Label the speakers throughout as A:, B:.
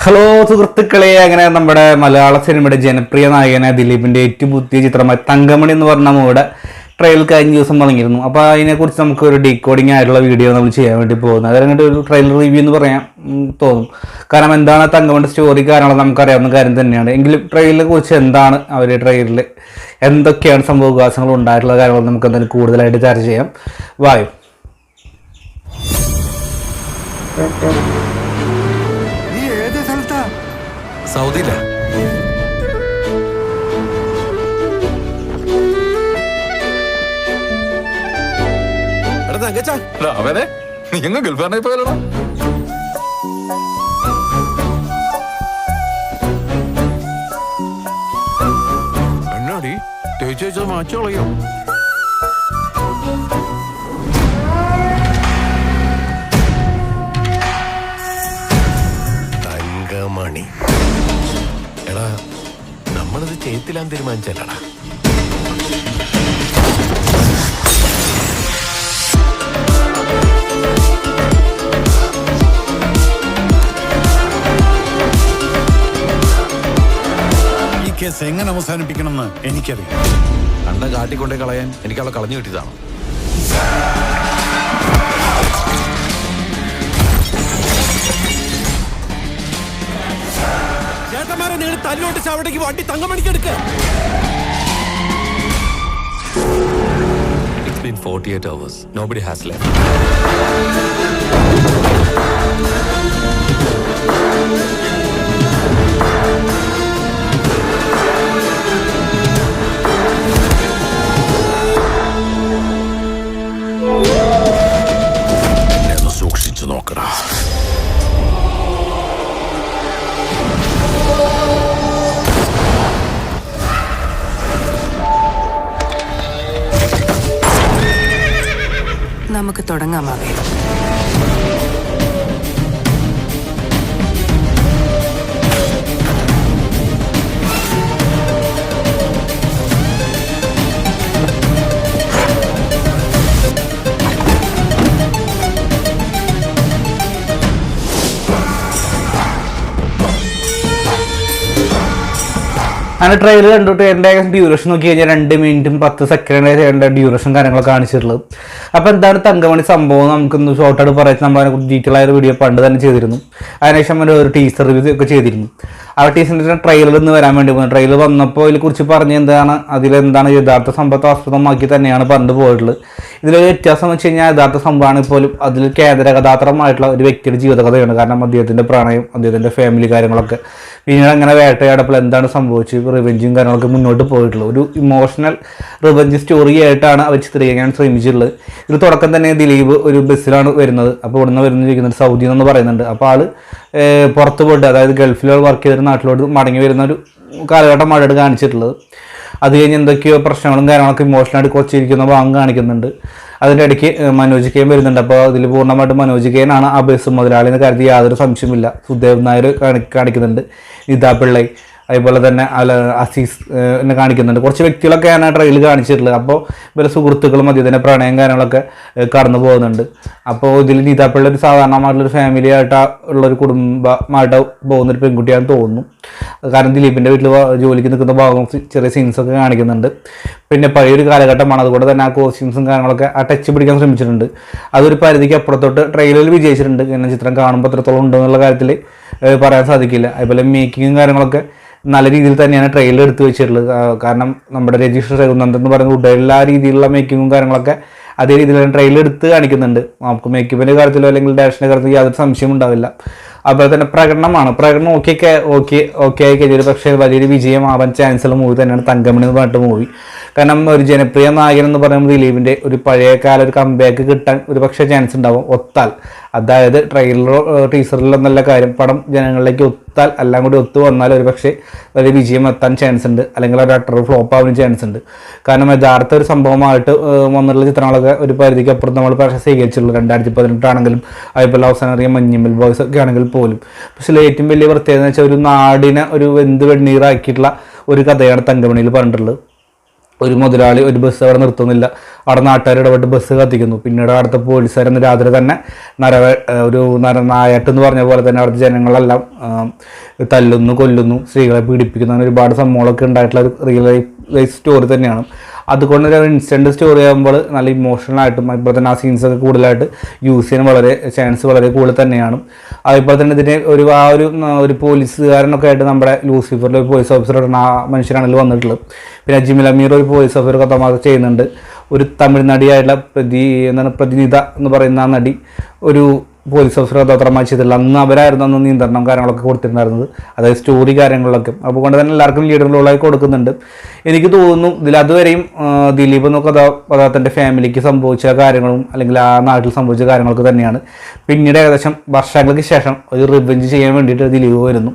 A: Hello സുഹൃത്തുക്കളെ, അങ്ങനെ നമ്മുടെ മലയാള സിനിമയുടെ ജനപ്രിയ നായകനായ ദിലീപിൻ്റെ ഏറ്റവും പുതിയ ചിത്രമായ തങ്കമണി എന്ന് പറഞ്ഞ നമ്മുടെ ട്രെയിലർ കഴിഞ്ഞ ദിവസം തുടങ്ങിയിരുന്നു. അപ്പോൾ അതിനെക്കുറിച്ച് നമുക്കൊരു ഡീകോഡിങ് ആയിട്ടുള്ള വീഡിയോ നമ്മൾ ചെയ്യാൻ വേണ്ടി പോകുന്നത്. അത് കഴിഞ്ഞിട്ട് ഒരു ട്രെയിലർ റിവ്യൂ എന്ന് പറയാൻ തോന്നും. കാരണം എന്താണ് തങ്കമണി സ്റ്റോറി കാര്യങ്ങളോ നമുക്കറിയാവുന്ന കാര്യം തന്നെയാണ്. എങ്കിലും ട്രെയിലറിനെ കുറിച്ച് എന്താണ് അവർ ട്രെയിലറിൽ എന്തൊക്കെയാണ് സംഭവവികാസങ്ങൾ ഉണ്ടായിട്ടുള്ള കാര്യങ്ങൾ നമുക്ക് എന്തായാലും കൂടുതലായിട്ട് ചർച്ച ചെയ്യാം. വായു
B: സൗദിയില അവനെ നീ ഗൾഫാനായി പോയാലോ? എന്നാടി തേച്ച് മാച്ചോളയോ? തങ്കമണി എടാ, നമ്മളിത് ചെയ്യത്തില്ലാന്ന് തീരുമാനിച്ചല്ലടാ.
C: ഈ കേസ് എങ്ങനെ അവസാനിപ്പിക്കണമെന്ന് എനിക്കറിയാം.
B: കണ്ട കാട്ടിക്കൊണ്ടേ കളയാൻ എനിക്കവളെ കളഞ്ഞു കിട്ടിയതാണ്. ചേട്ടന്മാരെ നിങ്ങൾ തല്ലോട്ട് ചവിടേക്ക് വണ്ടി തങ്കമണിക്ക് എടുക്ക. It's been 48 hours. Nobody has left.
C: എന്നെ ഒന്ന് സൂക്ഷിച്ചു നോക്കടാ.
D: നമുക്ക് തുടങ്ങാമാവേ.
A: അങ്ങനെ ട്രെയിലർ കണ്ടിട്ട് എൻ്റെ ഡ്യൂറേഷൻ നോക്കി കഴിഞ്ഞാൽ 2 മിനിറ്റും 10 സെക്കൻഡ് ഡ്യൂറേഷൻ കാര്യങ്ങളൊക്കെ കാണിച്ചിട്ടുള്ളത്. അപ്പോൾ എന്താണ് തങ്കമണി സംഭവം നമുക്കൊന്ന് ഷോർട്ടായിട്ട് പറയാൻ നമ്മൾ അതിനെക്കുറിച്ച് ഡീറ്റെയിൽ ആയ ഒരു വീഡിയോ പണ്ട് തന്നെ ചെയ്തിരുന്നു. അതിനുശേഷം ഒരു ടീസർ റിവ്യൂ ഒക്കെ ചെയ്തിരുന്നു. ആ ടീസറിൻ്റെ ട്രെയിലർ ഇന്ന് വരാൻ വേണ്ടി പോകുന്നത്. ട്രെയിലർ വന്നപ്പോൾ ഇതിനെക്കുറിച്ച് പറഞ്ഞ് അതിലെന്താണ് യഥാർത്ഥ സംഭവത്തെ ആസ്പദമാക്കി തന്നെയാണ് പറഞ്ഞു പോയിട്ടുള്ളത്. ഇതിലൊരു വ്യത്യാസം എന്ന് വെച്ച് കഴിഞ്ഞാൽ യഥാർത്ഥ സംഭവമാണെങ്കിൽ പോലും അതിൽ കേന്ദ്ര കഥാപാത്രമായിട്ടുള്ള ഒരു വ്യക്തിയുടെ ജീവിതകഥയാണ്. കാരണം അദ്ദേഹത്തിൻ്റെ പ്രണയം, അദ്ദേഹത്തിൻ്റെ ഫാമിലി കാര്യങ്ങളൊക്കെ, പിന്നീട് അങ്ങനെ വേട്ടയാടപ്പോൾ എന്താണ് സംഭവിച്ചത്, റിവെഞ്ചും കാര്യങ്ങളൊക്കെ മുന്നോട്ട് പോയിട്ടുള്ളത് ഒരു ഇമോഷണൽ റിവെഞ്ച് സ്റ്റോറി ആയിട്ടാണ് അവർ ചിത്രീകരിക്കാൻ ശ്രമിച്ചിട്ടുള്ളത്. ഇത് തുടക്കം തന്നെ ദിലീപ് ഒരു ബസ്സിലാണ് വരുന്നത്. അപ്പോൾ ഇവിടുന്ന് ചോദിക്കുന്നത് സൗദി എന്ന് പറയുന്നുണ്ട്. അപ്പോൾ ആൾ പുറത്ത് പോയിട്ട്, അതായത് ഗൾഫിൽ വർക്ക് ചെയ്തൊരു നാട്ടിലോട്ട് മടങ്ങി വരുന്ന ഒരു കാലഘട്ടമായിട്ട് കാണിച്ചിട്ടുള്ളത്. അത് കഴിഞ്ഞ് എന്തൊക്കെയോ പ്രശ്നങ്ങളും കാര്യങ്ങളൊക്കെ ഇമോഷണലായിട്ട് കൊച്ചിരിക്കുന്ന ഭാഗം കാണിക്കുന്നുണ്ട്. അതിൻ്റെ ഇടയ്ക്ക് മനോജ് കെയും വരുന്നുണ്ട്. അപ്പോൾ അതിൽ പൂർണ്ണമായിട്ട് മനോജ് കെയിനാണ് ആ ബസ് മുതലാളി എന്ന കാര്യത്തിൽ യാതൊരു സംശയമില്ല. സുദേവ് നായർ കാണിക്കുന്നുണ്ട്, നിതാ പിള്ളൈ, അതുപോലെ തന്നെ അസീസ് എന്നെ കാണിക്കുന്നുണ്ട്. കുറച്ച് വ്യക്തികളൊക്കെയാണ് ട്രെയിലർ കാണിച്ചിട്ടുള്ളത്. അപ്പോൾ ഇവരെ സുഹൃത്തുക്കളും അദ്ദേഹത്തിൻ്റെ പ്രണയം കാര്യങ്ങളൊക്കെ കടന്നു പോകുന്നുണ്ട്. അപ്പോൾ ഇതിൽ നിതാ പിള്ള ഒരു സാധാരണമായിട്ടുള്ളൊരു ഫാമിലി ഉള്ളൊരു കുടുംബമായിട്ട് പോകുന്നൊരു പെൺകുട്ടിയാണെന്ന് തോന്നുന്നു. കാരണം ദിലീപിൻ്റെ വീട്ടിൽ ജോലിക്ക് നിൽക്കുന്ന ഭാഗം ചെറിയ സീൻസൊക്കെ കാണിക്കുന്നുണ്ട്. പിന്നെ പഴയൊരു കാലഘട്ടമാണ്, അതുകൊണ്ട് തന്നെ ആ കോസ്റ്റ്യൂംസും കാര്യങ്ങളൊക്കെ ആ ടച്ച് പിടിക്കാൻ ശ്രമിച്ചിട്ടുണ്ട്. അതൊരു പരിധിക്ക് അപ്പുറത്തോട്ട് ട്രെയിലറിൽ വിജയിച്ചിട്ടുണ്ട്. ഇങ്ങനെ ചിത്രം കാണുമ്പോൾ എത്രത്തോളം ഉണ്ടെന്നുള്ള കാര്യത്തിൽ പറയാൻ സാധിക്കില്ല. അതുപോലെ മേക്കിങ്ങും കാര്യങ്ങളൊക്കെ നല്ല രീതിയിൽ തന്നെയാണ് ട്രെയിലർ എടുത്ത് വെച്ചിട്ടുള്ളത്. കാരണം നമ്മുടെ രജിസ്റ്റർ രഘുനന്ദൻ എന്ന് പറയുന്ന എല്ലാ രീതിയിലുള്ള മേക്കിങ്ങും കാര്യങ്ങളൊക്കെ അതേ രീതിയിൽ ട്രെയിലർ എടുത്ത് കാണിക്കുന്നുണ്ട്. നമുക്ക് മേക്കപ്പിൻ്റെ കാര്യത്തിലോ അല്ലെങ്കിൽ ഡയറക്ഷൻ്റെ കാര്യത്തിലോ യാതൊരു സംശയം ഉണ്ടാവില്ല. അതുപോലെ തന്നെ പ്രകടനം ഓക്കെ ആയി കഴിഞ്ഞാൽ പക്ഷേ വലിയൊരു വിജയമാവാൻ ചാൻസുള്ള മൂവി തന്നെയാണ് തങ്കമണി എന്ന് പറഞ്ഞിട്ട് മൂവി. കാരണം ഒരു ജനപ്രിയ നായകൻ എന്ന് പറയുമ്പോൾ ദിലീപിൻ്റെ ഒരു പഴയകാല ഒരു കംബാക്ക് കിട്ടാൻ ഒരു പക്ഷേ ചാൻസ് ഉണ്ടാവും ഒത്താൽ. അതായത് ട്രെയിലറോ ടീസറിലോ നല്ല കാര്യം പടം ജനങ്ങളിലേക്ക് ഒത്താൽ എല്ലാം കൂടി ഒത്തു വന്നാൽ ഒരു പക്ഷേ വലിയ വിജയം എത്താൻ ചാൻസ് ഉണ്ട്, അല്ലെങ്കിൽ ഒരു അട്ടർ ഫ്ലോപ്പ് ആവാൻ ചാൻസ് ഉണ്ട്. കാരണം യഥാർത്ഥ ഒരു സംഭവമായിട്ട് വന്നിട്ടുള്ള ചിത്രങ്ങളൊക്കെ ഒരു പരിധിക്ക് അപ്പുറത്ത് നമ്മൾ പക്ഷേ സ്വീകരിച്ചിട്ടുള്ളൂ. 2018 ആണെങ്കിലും അതുപോലെ അവസാനം അറിയാൻ മഞ്ഞിമ്മൽ ബോയ്സ് ഒക്കെ ആണെങ്കിൽ പോലും. പക്ഷേ ഏറ്റവും വലിയ പ്രത്യേകത എന്ന് വെച്ചാൽ ഒരു നാടിനെ ഒരു വെന്ത് വെണ്ണീറാക്കിയിട്ടുള്ള ഒരു കഥയാണ് തങ്കമണിയിൽ പറഞ്ഞിട്ടുള്ളത്. ഒരു മുതലാളി ഒരു ബസ് അവിടെ നിർത്തുന്നില്ല, അവിടെ നാട്ടുകാർ ഇടപെട്ട് ബസ് കത്തിക്കുന്നു. പിന്നീട് അവിടുത്തെ പോലീസുകാരെന്ന് രാത്രി തന്നെ നായാട്ട് എന്ന് പറഞ്ഞ പോലെ തന്നെ അവിടുത്തെ ജനങ്ങളെല്ലാം തല്ലുന്നു, കൊല്ലുന്നു, സ്ത്രീകളെ പീഡിപ്പിക്കുന്നു. അങ്ങനെ ഒരുപാട് സംഭവങ്ങളൊക്കെ ഉണ്ടായിട്ടുള്ള ഒരു റിയൽ ലൈഫ് സ്റ്റോറി തന്നെയാണ്. അതുകൊണ്ട് ഒരു ഇൻസ്റ്റൻറ്റ് സ്റ്റോറി ആകുമ്പോൾ നല്ല ഇമോഷണലായിട്ടും അതുപോലെ തന്നെ ആ സീൻസൊക്കെ കൂടുതലായിട്ട് യൂസ് ചെയ്യാൻ ചാൻസ് വളരെ കൂടുതൽ തന്നെയാണ്. അതുപോലെ തന്നെ ഇതിന് ഒരു പോലീസുകാരനൊക്കെ ആയിട്ട് നമ്മുടെ ലൂസിഫറിലെ ഒരു പോലീസ് ഓഫീസറാണ് ആ മനുഷ്യനാണെങ്കിൽ വന്നിട്ടുള്ളത്. പിന്നെ അജ്മൽ അമീർ ഒരു പോലീസ് ഓഫീസർ കഥമാർക്ക് ചെയ്യുന്നുണ്ട്. ഒരു തമിഴ് നടിയായിട്ടുള്ള പ്രതിനിധ എന്ന് പറയുന്ന ആ നടി ഒരു പോലീസ് ഓഫീസർ കഥാപാത്രമായി ചെയ്തിട്ടില്ല. അവരായിരുന്നു അന്ന് നിയന്ത്രണം കാര്യങ്ങളൊക്കെ കൊടുത്തിട്ടുണ്ടായിരുന്നത്, അതായത് സ്റ്റോറി കാര്യങ്ങളിലൊക്കെ. അതുകൊണ്ട് തന്നെ എല്ലാവർക്കും ലീഡർ റോളായി കൊടുക്കുന്നുണ്ട്. എനിക്ക് തോന്നുന്നു ഇതിൽ അതുവരെയും ദിലീപ് എന്ന കഥാപാത്രത്തിൻ്റെ ഫാമിലിക്ക് സംഭവിച്ച കാര്യങ്ങളും അല്ലെങ്കിൽ ആ നാട്ടിൽ സംഭവിച്ച കാര്യങ്ങളൊക്കെ തന്നെയാണ്. പിന്നീട് ഏകദേശം വർഷങ്ങൾക്ക് ശേഷം ഒരു റിവെഞ്ച് ചെയ്യാൻ വേണ്ടിയിട്ട് ദിലീപ് വരുന്നു.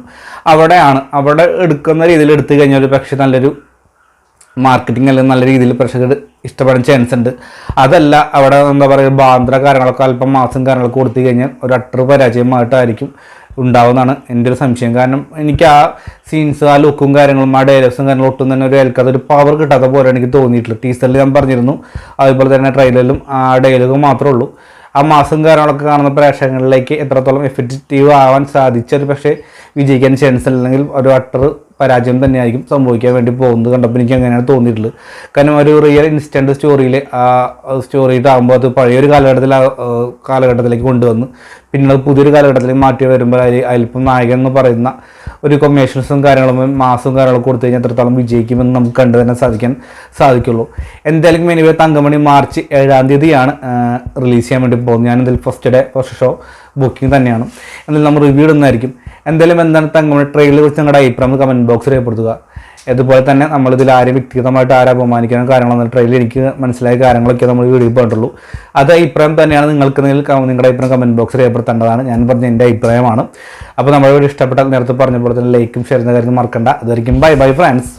A: അവിടെ എടുക്കുന്ന രീതിയിൽ എടുത്തു കഴിഞ്ഞാൽ ഒരു പക്ഷേ നല്ലൊരു മാർക്കറ്റിംഗ് അല്ലെങ്കിൽ നല്ല രീതിയിൽ പ്രേക്ഷകർ ഇഷ്ടപ്പെടാൻ ചാൻസ് ഉണ്ട്. അതല്ല അവിടെ എന്താ പറയുക ബാന്ദ്ര കാര്യങ്ങളൊക്കെ അല്പം മാസം കാര്യങ്ങളൊക്കെ കൊടുത്തു കഴിഞ്ഞാൽ ഒരു അട്ടർ പരാജയമായിട്ടായിരിക്കും ഉണ്ടാവുന്നതാണ് എൻ്റെ ഒരു സംശയം. കാരണം എനിക്ക് ആ സീൻസ്, ആ ലുക്കും കാര്യങ്ങളും ആ ഡയലോഗ്സും കാര്യങ്ങളും ഒട്ടും തന്നെ ഒരു പവർ കിട്ടാത്ത പോലെയാണ് എനിക്ക് തോന്നിയിട്ടുള്ളത്. ടീസറിൽ ഞാൻ പറഞ്ഞിരുന്നു, അതുപോലെ തന്നെ ട്രെയിലറിലും ആ ഡയലോഗ് മാത്രമേ ഉള്ളൂ. ആ മാസം കാര്യങ്ങളൊക്കെ കാണുന്ന പ്രേക്ഷകരിലേക്ക് എത്രത്തോളം എഫക്റ്റീവ് ആവാൻ സാധിച്ചത് പക്ഷേ വിജയിക്കാൻ ചാൻസ് അല്ലെങ്കിൽ ഒരു അട്ടർ പരാജയം തന്നെയായിരിക്കും സംഭവിക്കാൻ വേണ്ടി പോകുന്നത് കണ്ടപ്പോൾ എനിക്ക് അങ്ങനെയാണ് തോന്നിയിട്ടുള്ളത്. കാരണം ഒരു റിയൽ ഇൻസ്റ്റൻറ്റ് സ്റ്റോറിയിൽ ആ സ്റ്റോറിയിട്ടാകുമ്പോൾ അത് പഴയൊരു കാലഘട്ടത്തിലേക്ക് കൊണ്ടുവന്ന് പിന്നെ പുതിയൊരു കാലഘട്ടത്തിലേക്ക് മാറ്റി വരുമ്പോൾ അതിലിപ്പം നായകൻ എന്ന് പറയുന്ന ഒരു കൊമേഴ്ഷ്യൽസും കാര്യങ്ങളും മാസും കാര്യങ്ങളൊക്കെ കൊടുത്തു കഴിഞ്ഞാൽ എത്രത്തോളം വിജയിക്കുമെന്ന് നമുക്ക് കണ്ടു തന്നെ സാധിക്കുള്ളൂ. എന്തായാലും എനിവേ തങ്കമണി മാർച്ച് 7 റിലീസ് ചെയ്യാൻ വേണ്ടി പോകുന്നത്. ഞാനെന്തായാലും ഫസ്റ്റ് ഷോ ബുക്കിംഗ് തന്നെയാണ്. എന്തായാലും നമ്മൾ റിവ്യൂ ഇടുന്നതായിരിക്കും. എന്തായാലും എന്താണ് തങ്കമണി ട്രെയിലറെ കുറിച്ച് നിങ്ങളുടെ അഭിപ്രായം കമൻറ്റ് ബോക്സിൽ രേഖപ്പെടുത്തുക. അതുപോലെ തന്നെ നമ്മളിതിൽ ആരും വ്യക്തിഗതമായിട്ട് ആരും അപമാനിക്കുന്ന കാര്യങ്ങളൊന്നും ട്രെയിലർ എനിക്ക് മനസ്സിലായ കാര്യങ്ങളൊക്കെ നമ്മൾ വീഡിയോ പറഞ്ഞിട്ടുള്ളൂ. അത് അഭിപ്രായം തന്നെയാണ്. നിങ്ങളുടെ അഭിപ്രായം കമൻറ്റ് ബോക്സിൽ രേഖപ്പെടുത്തേണ്ടതാണ്. ഞാൻ പറഞ്ഞ എൻ്റെ അഭിപ്രായമാണ്. അപ്പോൾ നമ്മുടെ വീഡിയോ ഇഷ്ടപ്പെട്ടാൽ നേരത്തെ പറഞ്ഞ പോലെ തന്നെ ലൈക്കും ഷെയർ ചെയ്യുന്ന കാര്യം മറക്കണ്ട. അതായിരിക്കും ബൈ ഫ്രണ്ട്സ്.